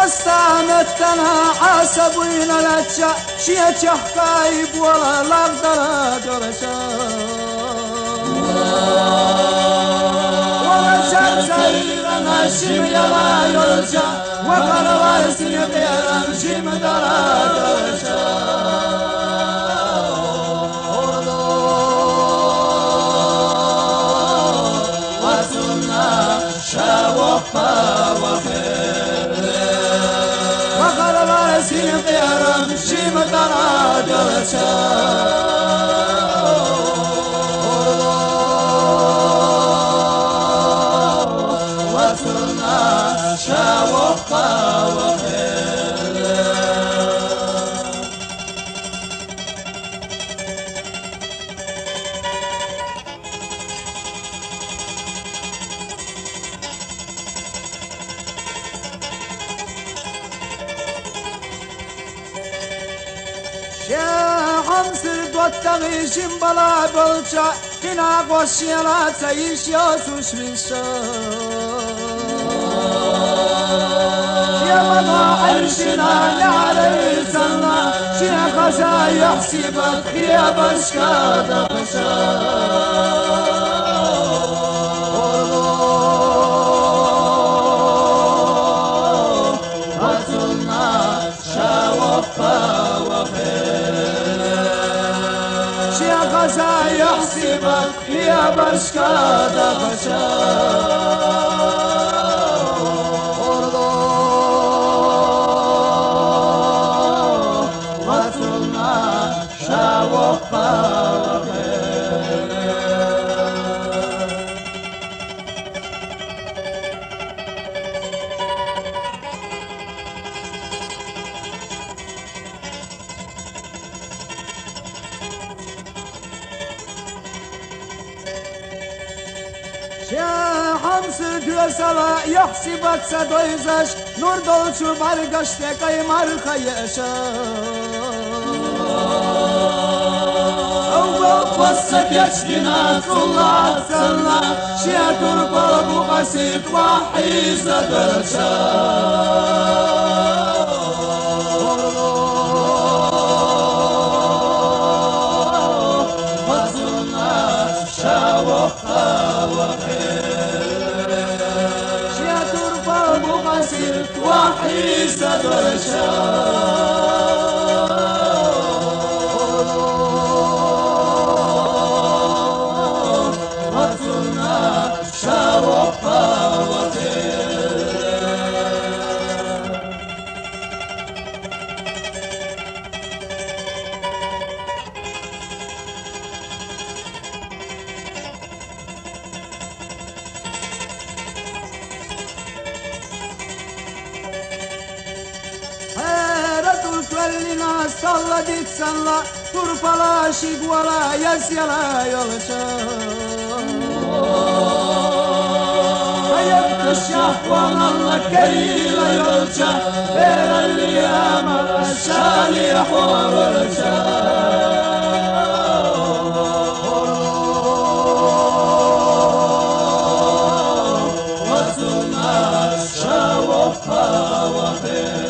قستانتنا عصبين لتشا شيء حكايب ولا لقدر درشا ولا شمسينا شم يلا يرجع وقرر سنبيرا شم درا درشا شيم درا درشا وصلنا شوقا وخير شمسر دوتغي شمبلا بلشا كنا قوشيلا تعيش ياسوش منشا يا بابا عرشنا على سنة شيخ خشا يحسبك يا بشكا دغشا يحسبك يا بشكا دغشا وصلنا شوقا شمس düesala yahsibat sadoyzaş nur dolçu bargaşte kaymar kayyaşa وصك يشتنا الله سلا شياتور قلبو قسيت وحي زدرشا وصلنا شوقا وخير شياتور قلبو قسيت وحي زدرشا Naz salladik salla turpala şigvala yasyala yolça Hayat şahvan Allah kerila yolça Beralli amala şali horça Vasuna şavokha vahir